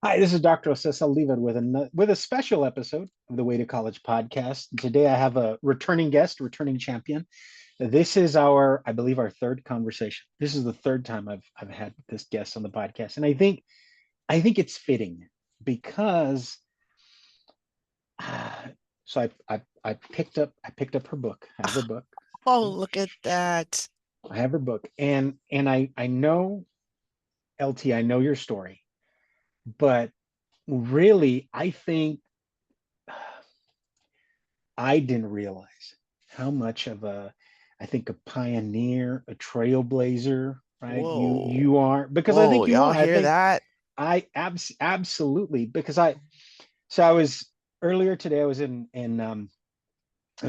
Hi, this is Dr. Saldivar with a special episode of the Way to College podcast. Today I have a returning guest, returning champion. This is I believe, our third conversation. This is the third time I've had this guest on the podcast, and I think it's fitting because so I picked up her book. I have her book. Oh, look at that. I have her book, and I know LT. I know your story, but really, I think I didn't realize how much of I think a pioneer, a trailblazer, right? You Whoa. you are because I Whoa, think you y'all are. I hear think that? absolutely because I was earlier today. I was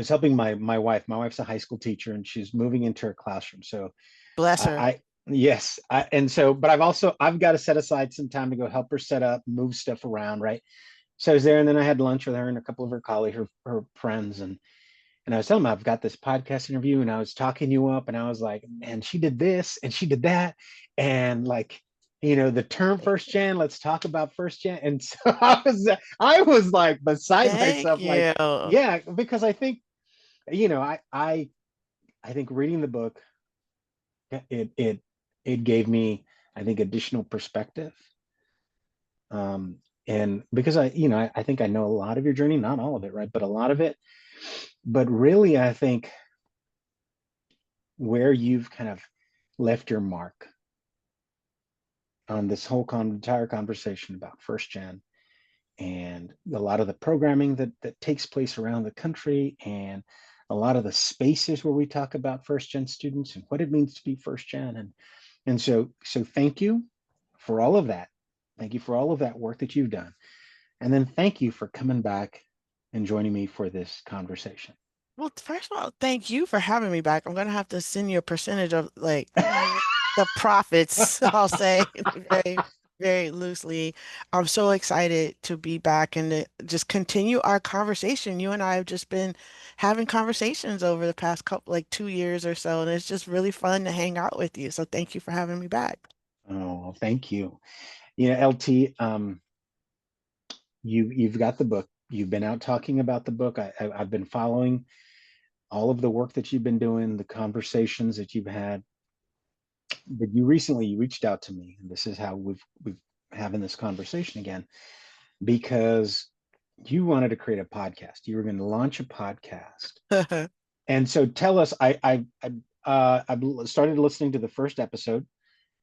helping my wife. My wife's a high school teacher and she's moving into her classroom. So Bless her. I yes, and so but I've got to set aside some time to go help her set up, move stuff around, right? So I was there, and then I had lunch with her and a couple of her colleagues, her friends, and I was telling them I've got this podcast interview, and I was talking you up, and I was like, man, she did this and she did that, and like, the term first gen. Let's talk about first gen. And so I was like beside Thank myself, like, you. yeah, because I think, I think reading the book, it gave me, I think, additional perspective. And because I think I know a lot of your journey, not all of it, right, but a lot of it. But really, I think where you've kind of left your mark on this whole entire conversation about first gen and a lot of the programming that takes place around the country and a lot of the spaces where we talk about first gen students and what it means to be first gen. And so thank you for all of that. Thank you for all of that work that you've done. And then thank you for coming back and joining me for this conversation. Well, first of all, thank you for having me back. I'm gonna have to send you a percentage of like the profits, I'll say very, very loosely. I'm so excited to be back and to just continue our conversation. You and I have just been having conversations over the past couple, like 2 years or so, and it's just really fun to hang out with you. So thank you for having me back. Oh, thank you. LT, you've got the book. You've been out talking about the book. I've been following all of the work that you've been doing, the conversations that you've had. But you reached out to me, and this is how we've having this conversation again because you wanted to create a podcast. You were going to launch a podcast, and so tell us. I've started listening to the first episode,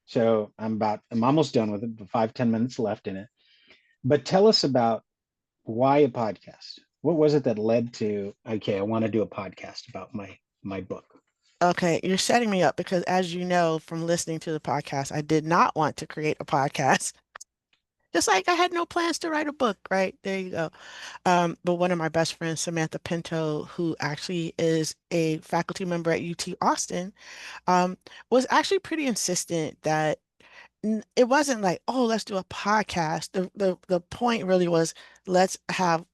so I'm almost done with it. 5-10 minutes left in it. But tell us about why a podcast. What was it that led to, okay, I want to do a podcast about my book? Okay, you're setting me up because, as you know from listening to the podcast, I did not want to create a podcast. Just like I had no plans to write a book, right? There you go. But one of my best friends, Samantha Pinto, who actually is a faculty member at UT Austin, um, was actually pretty insistent that it wasn't like, oh, let's do a podcast. The point really was let's have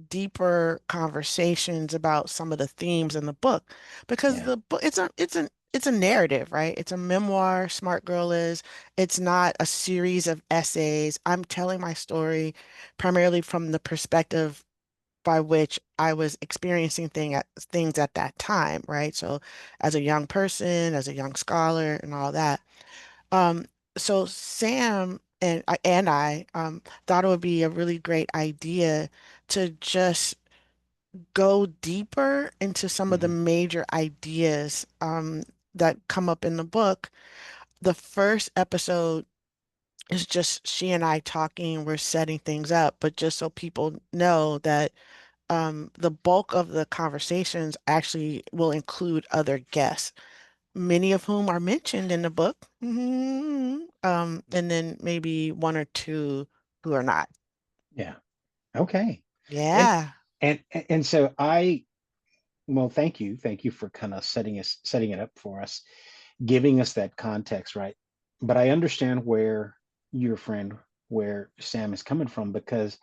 deeper conversations about some of the themes in the book because Yeah. the book it's a narrative, right? It's a memoir, Smart Girl is. It's not a series of essays. I'm telling my story primarily from the perspective by which I was experiencing things at that time, right? So as a young person, as a young scholar and all that. Um, so Sam and I thought it would be a really great idea to just go deeper into some of the Hmm. major ideas that come up in the book. The first episode is just she and I talking, we're setting things up, but just so people know that the bulk of the conversations actually will include other guests, many of whom are mentioned in the book. And then maybe one or two who are not. Yeah. Okay. And Yeah. and so well, thank you for kind of setting it up for us, giving us that context, right? But I understand where your friend, where Sam is coming from, because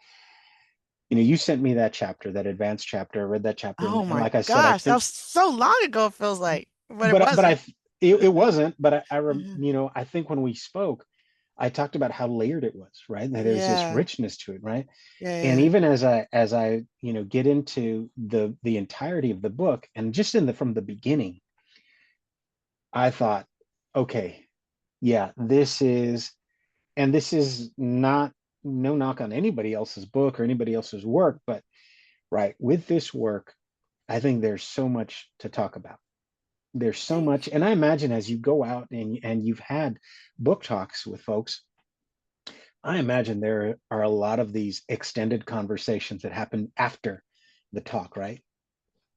you sent me that chapter, that advanced chapter. I read that chapter, Oh and my like I said, I gosh, that think, was so long ago, it feels like, but it but wasn't. it wasn't. But I Mhm. I think when we spoke, I talked about how layered it was, right? That there's this Yeah. richness to it, right? Yeah. And Yeah. even as I get into the entirety of the book, and just in the from the beginning, I thought, okay, yeah, this is not, no knock on anybody else's book or anybody else's work, but right, with this work, I think there's so much to talk about. There's so much, Thanks. and I imagine as you go out and you've had book talks with folks, I imagine there are a lot of these extended conversations that happen after the talk, right?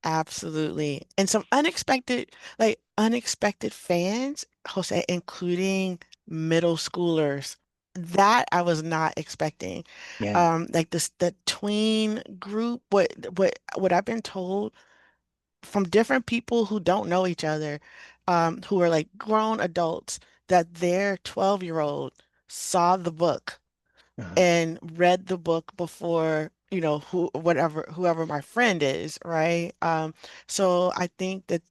Absolutely. And some unexpected, like unexpected fans, Jose, including middle schoolers. That I was not expecting. Yeah. Like this, the tween group, what I've been told from different people who don't know each other, who are like grown adults, that their 12-year-old saw the book Uh-huh. and read the book before, whoever my friend is, right? So I think that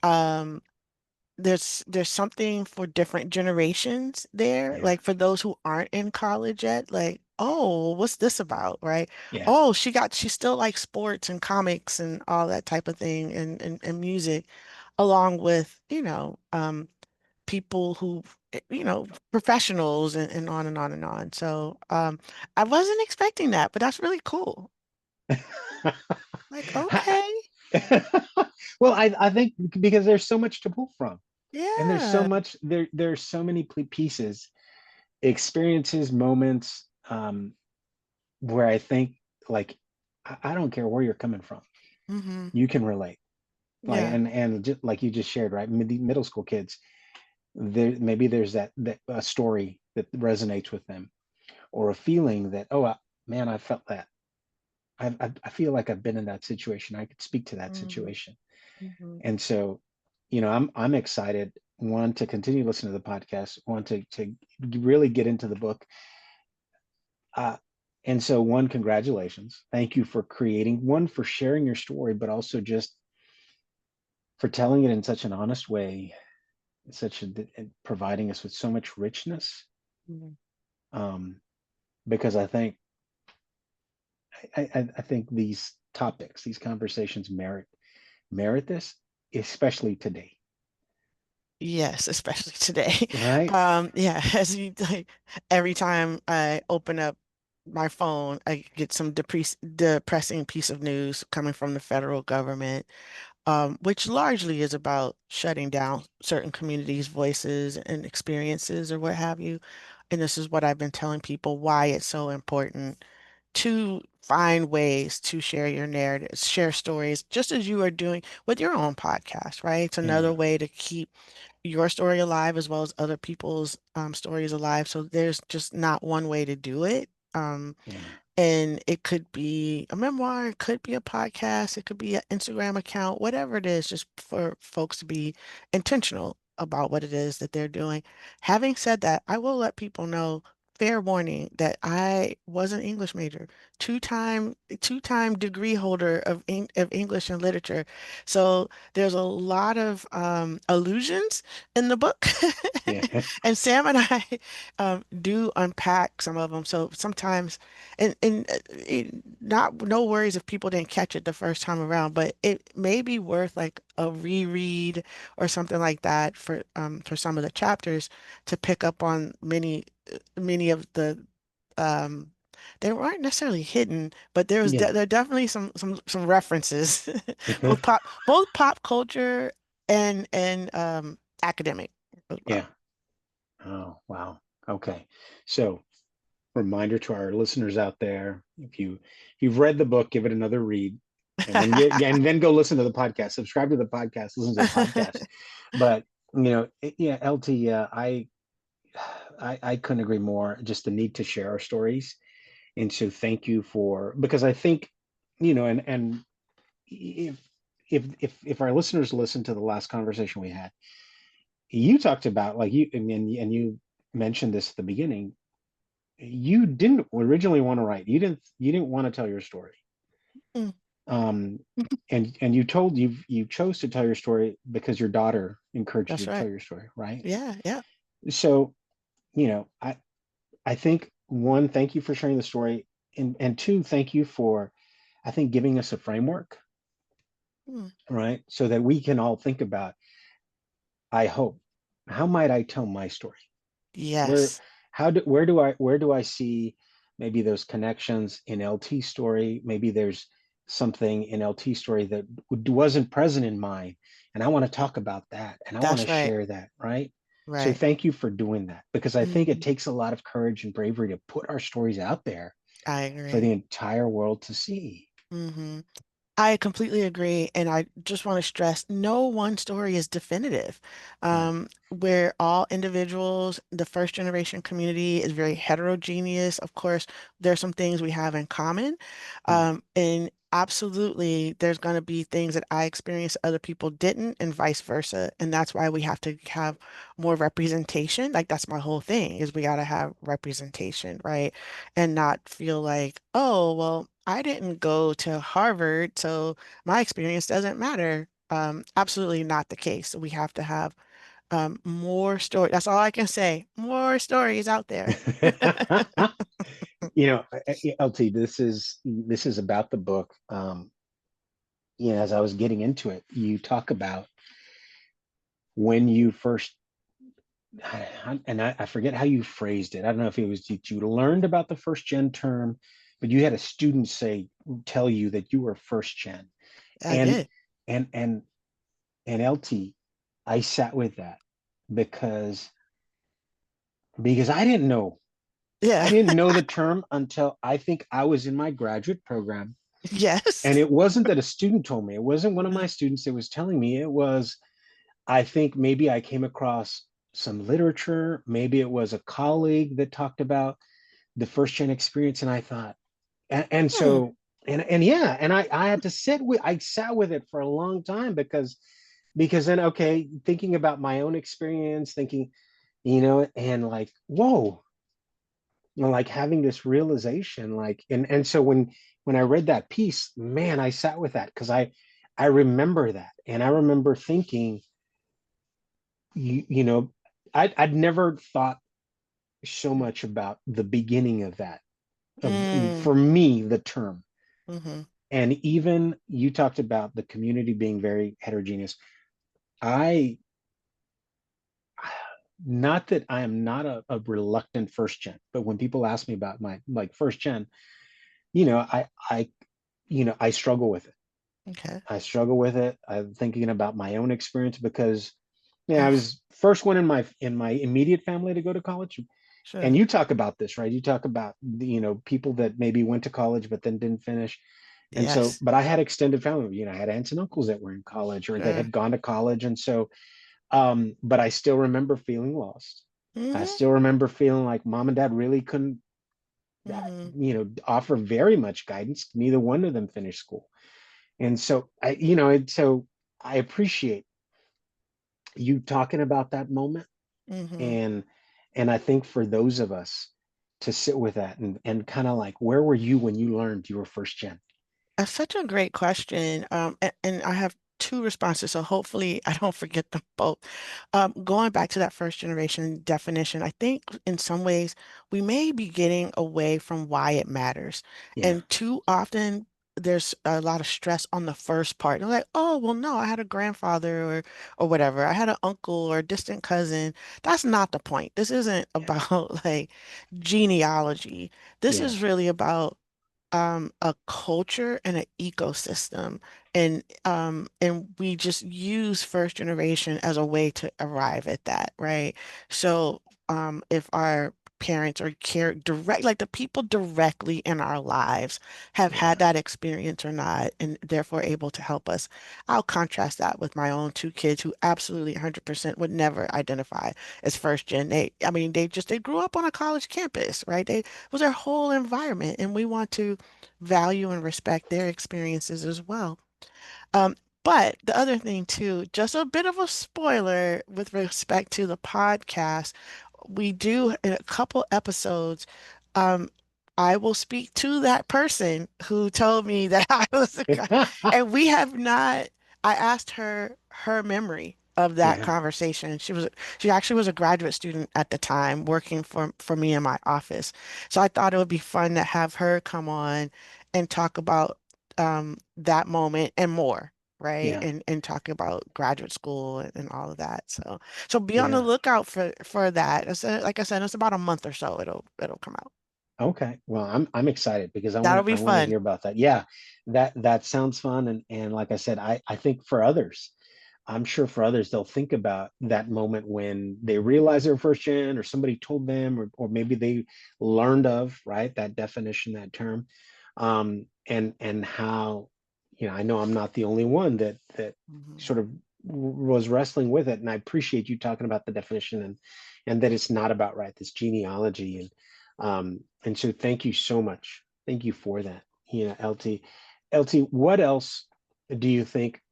um there's something for different generations there. Yeah. Like for those who aren't in college yet, like, oh, what's this about, right? Yeah. Oh, she still likes sports and comics and all that type of thing and music, along with, people who, professionals and on and on and on. So I wasn't expecting that, but that's really cool. Like, okay, Well, I think because there's so much to pull from, and there's so yeah. much there's so many pieces, experiences, moments, where I think, like, I don't care where you're coming from, Hmm. you can relate. Like, Yeah. and just like you just shared, right? Middle school kids, there maybe there's that a story that resonates with them, or a feeling that, oh, man, I felt that. I feel like I've been in that situation. I could speak to that Hmm. situation. Hmm. And so, I'm excited, one, to continue listening to the podcast, one, to really get into the book. Uh, and so, one, congratulations. Thank you for creating, one, for sharing your story, but also just for telling it in such an honest way, such a, providing us with so much richness. Hmm. Um, because I think these topics, these conversations merit this, especially today, Yes, especially today. right? Yeah, as you like, every time I open up my phone, I get some depressing piece of news coming from the federal government, which largely is about shutting down certain communities' voices and experiences or what have you. And this is what I've been telling people why it's so important to find ways to share your narratives, share stories, just as you are doing with your own podcast, right? It's another Yeah, way to keep your story alive as well as other people's stories alive. So there's just not one way to do it. yeah, And it could be a memoir, it could be a podcast, it could be an Instagram account, whatever it is, just for folks to be intentional about what it is that they're doing. Having said that, I will let people know, fair warning, that I was an English major, two-time degree holder of English and literature. So there's a lot of allusions in the book. yeah, And Sam and I do unpack some of them. So sometimes not no worries if people didn't catch it the first time around, but it may be worth like a reread or something like that for some of the chapters to pick up on many of the um they weren't necessarily hidden, but yeah, there are definitely some references, both pop culture and academic as yeah. well. Oh, wow. Okay. So, reminder to our listeners out there: if you've read the book, give it another read, and then go listen to the podcast. Subscribe to the podcast. Listen to the podcast. But yeah, LT, I couldn't agree more. Just the need to share our stories, and so thank you for, because I think, and if if our listeners listen to the last conversation we had, you talked about, like, and you mentioned this at the beginning. You didn't originally want to write. You didn't want to tell your story. Mm, Um, and you chose to tell your story because your daughter encouraged that's you to tell right. your story, right? Yeah, yeah. So you know, I think one, thank you for sharing the story, and two, thank you for, I think, giving us a framework, Hmm. right? So that we can all think about, I hope, how might I tell my story? Where, Yes, where do I see maybe those connections in LT story? Maybe there's something in LT story that wasn't present in mine, and I want to talk about that, and I want to that's right. share that, right? So Right. thank you for doing that, because I think it Hmm. takes a lot of courage and bravery to put our stories out there I for the agree. entire world to see. Hmm. I completely agree. And I just want to stress no one story is definitive. Right. We're all individuals. The first generation community is very heterogeneous. Of course, there's some things we have in common. Right. And absolutely, there's going to be things that I experienced other people didn't, and vice versa. And that's why we have to have more representation. Like, that's my whole thing is we got to have representation, right? And not feel like, oh, well, I didn't go to Harvard, so my experience doesn't matter. Absolutely not the case. We have to have more story. That's all I can say. More stories out there. LT, this is about the book. As I was getting into it, you talk about when you first, and I forget how you phrased it. I don't know if it was that you learned about the first gen term, but you had a student tell you that you were first gen, I and did. and and and LT, I sat with that because I Yeah. didn't know the term until I think I was in my graduate program. Yes. And it wasn't that a student told me, it wasn't one of my students that was telling me, it was, I think maybe I came across some literature, maybe it was a colleague that talked about the first gen experience. And I thought, and Hmm. so, and yeah, and I had to I sat with it for a long time because then, okay, thinking about my own experience, thinking, and like, whoa, like having this realization, like, and so when I read that piece, man, I sat with that because I remember that, and I remember thinking, you know, I'd never thought so much about the beginning of that, of, Mm. for me, the term. Hmm. And even you talked about the community being very heterogeneous. I Not that I am not a reluctant first gen, but when people ask me about my like first gen, I I struggle with it. Okay. I struggle with it. I'm thinking about my own experience because I Oh, was first one in my immediate family to go to college. sure. And you talk about this, right? You talk about people that maybe went to college but then didn't finish. And so, Yes. but I had extended family. I had aunts and uncles that were in college or that Sure. had gone to college, and so, but I still remember feeling lost. I Hmm. still remember feeling like mom and dad really couldn't, Hmm. offer very much guidance. Neither one of them finished school. And so so I appreciate you talking about that moment. Hmm. And I think for those of us to sit with that and kind of like, where were you when you learned you were first gen? That's such a great question. And I have two responses, so hopefully I don't forget them both. Going back to that first generation definition, I think in some ways we may be getting away from why it matters. Yeah. And too often there's a lot of stress on the first part. They're like, oh, well, no, I had a grandfather or whatever. I had an uncle or a distant cousin. That's not the point. This isn't Yeah. about like genealogy. This Yeah. is really about a culture and an ecosystem. And we just use first generation as a way to arrive at that, right? So if our parents or care direct like the people directly in our lives have Yeah. had that experience or not and therefore able to help us. I'll contrast that with my own two kids who absolutely 100% would never identify as first gen. I mean, they grew up on a college campus, right? They it was their whole environment, and we want to value and respect their experiences as well. Um, but the other thing too, just a bit of a spoiler with respect to the podcast, we do in a couple episodes, um, I will speak to that person who told me that I was a guy, and we have not, I asked her her memory. of that Yeah. conversation. She actually was a graduate student at the time working for me in my office. So I thought it would be fun to have her come on and talk about that moment and more, right? Yeah. And talk about graduate school and all of that. So be on the Yeah. lookout for that. Like I said, it's about a month or so it'll come out. Okay. Well, I'm excited because That'll I be want to fun. hear about that. Yeah, that sounds fun. And like I said, I think for others, I'm sure for others, they'll think about that moment when they realize they're first gen or somebody told them, or maybe they learned of, right, that definition, that term. And how, I know I'm not the only one that Mhm. sort of was wrestling with it. And I appreciate you talking about the definition, and that it's not about, right, this genealogy. And so thank you so much. Thank you for that. LT, what else do you think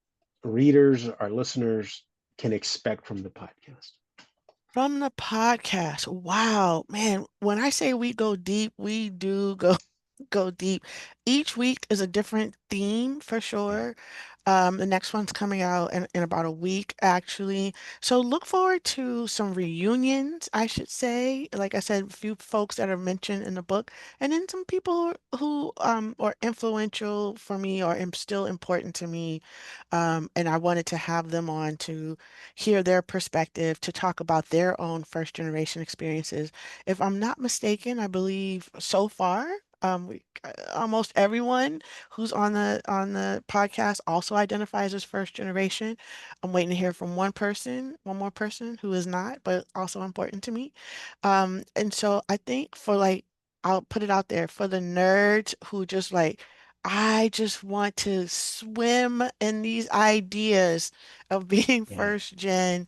readers or listeners can expect from the podcast? From the podcast. Wow, man, when I say we go deep, we do go deep. Each week is a different theme for Yeah. sure. The next one's coming out in about a week, actually. So look forward to some reunions, I should say. Like I said, a few folks that are mentioned in the book, and then some people who are influential for me or am still important to me. And I wanted to have them on to hear their perspective, to talk about their own first generation experiences. If I'm not mistaken, I believe so far, almost everyone who's on the podcast also identifies as first generation. I'm waiting to hear from one more person who is not, but also important to me. And so I think for like, I'll put it out there for the nerds who just like, I just want to swim in these ideas of being Yeah. first gen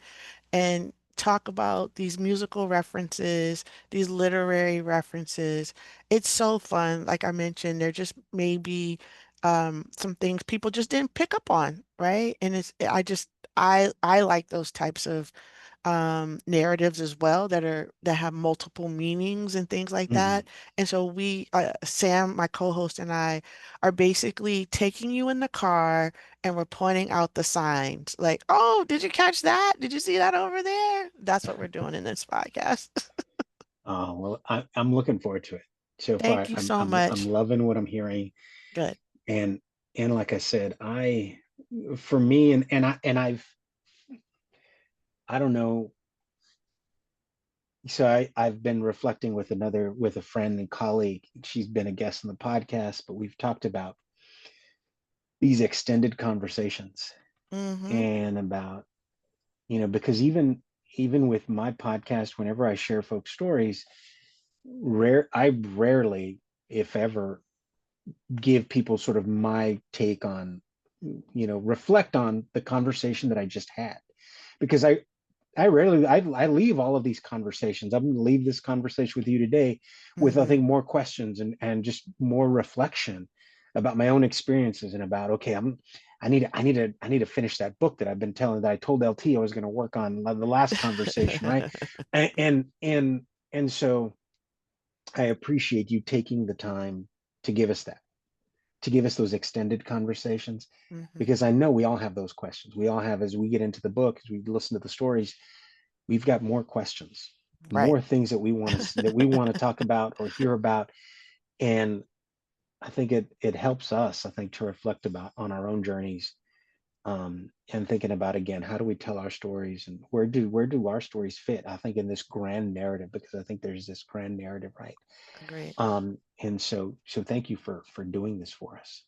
and talk about these musical references, these literary references. It's so fun. Like I mentioned, there just may be some things people just didn't pick up on, right? And I like those types of narratives as well that have multiple meanings and things like Mhm. that. And so Sam, my co-host, and I are basically taking you in the car and we're pointing out the signs. Like, oh, did you catch that? Did you see that over there? That's what we're doing in this podcast. Oh, well, I'm looking forward to it. So Thank far, you I'm so I'm I'm much. loving what I'm hearing. Good. And like I said, for me, I don't know. So I've been reflecting with a friend and colleague. She's been a guest on the podcast, but we've talked about these extended conversations, Mm-hmm. and about, because even with my podcast, whenever I share folks stories, I rarely, if ever, give people sort of my take on, reflect on the conversation that I just had, because I rarely, I leave all of these conversations. I'm going to leave this conversation with you today with, I Mm-hmm. think, more questions and just more reflection about my own experiences, and about, okay, I need to finish that book that I've been telling, that I told LT I was going to work on the last conversation, right? And and so I appreciate you taking the time to give us that, to give us those extended conversations, Mm-hmm. because I know we all have those questions. We all have, as we get into the book, as we listen to the stories, we've got more questions, Right. more things that we want to talk about or hear about. And I think it helps us, I think, to reflect about on our own journeys, and thinking about, again, how do we tell our stories, and where do our stories fit, I think, in this grand narrative, because I think there's this grand narrative, right? Agreed. And so thank you for doing this for us.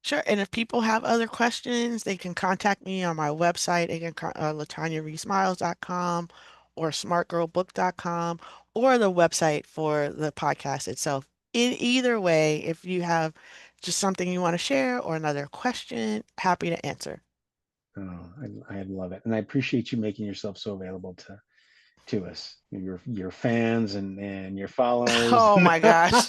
Sure. And if people have other questions, they can contact me on my website, again, LaTonyaReaseMiles.com or smartgirlbook.com or the website for the podcast itself. In either way, if you have just something you want to share or another question, happy to answer. Oh, I love it, and I appreciate you making yourself so available to us, your fans and your followers. Oh my gosh.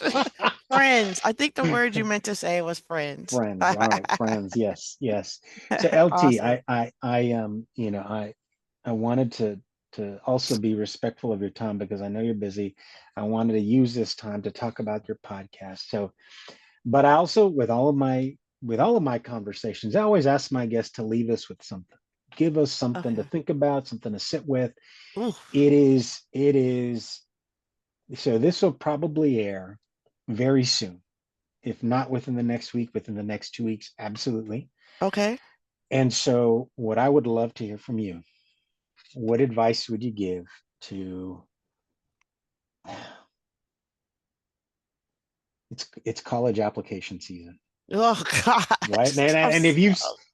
Friends. I think the word you meant to say was friends. Friends, all right, friends. Yes, yes. So LT, Awesome. I wanted to also be respectful of your time, because I know you're busy. I wanted to use this time to talk about your podcast. So, but I also, with all of my conversations, I always ask my guests to leave us with something. give us something to Okay. think about, something to sit with. Oof. It is so this will probably air very soon, if not within the next week, within the next 2 weeks, absolutely. Okay. And so what I would love to hear from you, what advice would you give to it's college application season, Oh right? gosh. And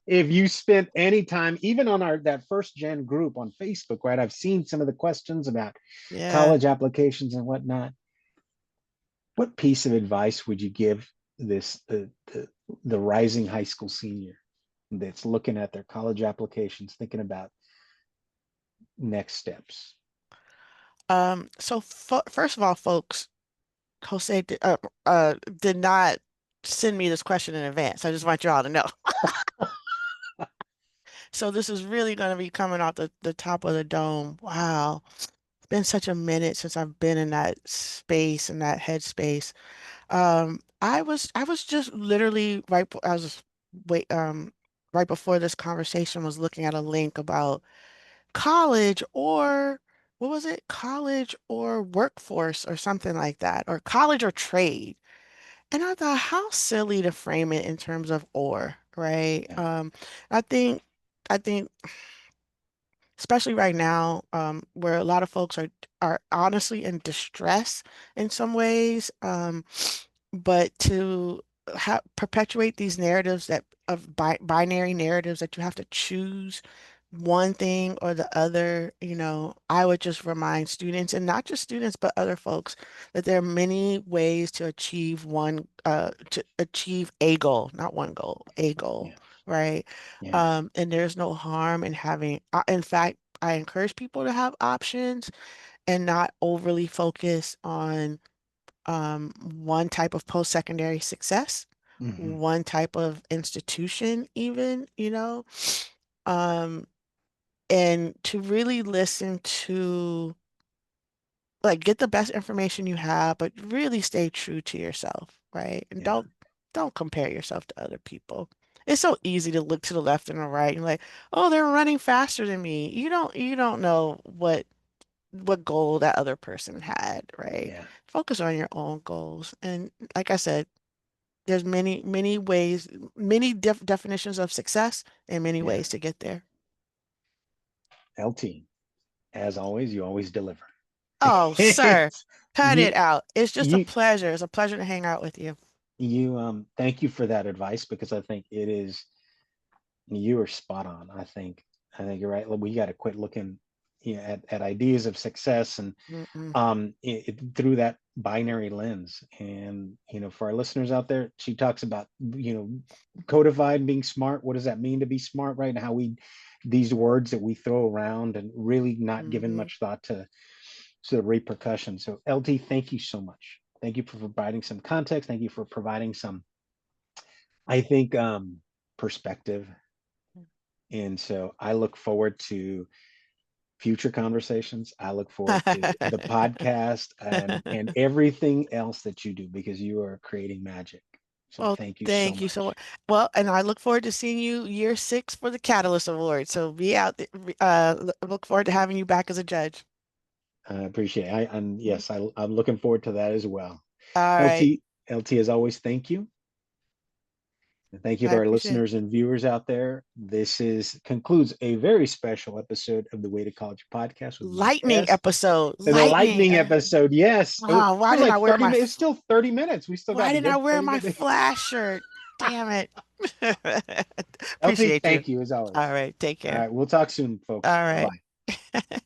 if you spent any time, even on our that first gen group on Facebook, right? I've seen some of the questions about Yeah. college applications and whatnot. What piece of advice would you give this the rising high school senior that's looking at their college applications, thinking about next steps? So first of all, folks, Jose did not send me this question in advance. I just want you all to know. So this is really going to be coming off the top of the dome. Wow. It's been such a minute since I've been in that space, in that headspace. I was just literally I was just wait right before this conversation was looking at a link about college or what was it? College or workforce or something like that, or college or trade. And I thought, how silly to frame it in terms of or, right? Yeah, I think I think especially right now, where a lot of folks are honestly in distress in some ways. But to perpetuate these narratives that of binary narratives that you have to choose one thing or the other, I would just remind students, and not just students, but other folks, that there are many ways to achieve a goal, not one goal, a goal, yeah, right? yeah. And there's no harm in having, in fact, I encourage people to have options and not overly focus on one type of post-secondary success, Hmm. one type of institution, even, um, and to really listen to, like, get the best information you have, but really stay true to yourself, right? And Yeah, don't compare yourself to other people. It's so easy to look to the left and the right and like, oh, they're running faster than me. You don't know what goal that other person had, right? yeah, Focus on your own goals. And like I said, there's many ways, many definitions of success and many yeah. ways to get there. LT, as always, you always deliver. Oh, sir, It's, cut you it out. It's just a you pleasure. It's a pleasure to hang out with you. thank you for that advice, because I think it is you are spot on. I think you're right. We got to quit looking, at ideas of success and Mm-mm. through that binary lens. And for our listeners out there, she talks about codified being smart. What does that mean to be smart, right? And how we these words that we throw around and really not giving Hmm. much thought to the repercussions. So LT, thank you so much. Thank you for providing some context. Thank you for providing some, I think, perspective. And so I look forward to future conversations. I look forward to the podcast and everything else that you do, because you are creating magic. So Well, thank you so thank you so much. much. Well, and I look forward to seeing you year 6 for the Catalyst Award. So be out there. Look forward to having you back as a judge. I appreciate it. And Mhm. yes, I'm looking forward to that as well. All right. LT, as always, thank you. And thank you I to our appreciate it. listeners and viewers out there. This is concludes a very special episode of the Way to College podcast with my Lightning guest. episode. And the Lightning. lightning episode, yes. It Oh, why feels didn't I like wear 30 my minutes. It's still 30 minutes. We still why got a didn't I good wear 30 my minutes. flash shirt? Damn it. LT, Appreciate you. thank you as All always. right. Take All care. right, we'll talk soon, folks. All Bye right. bye.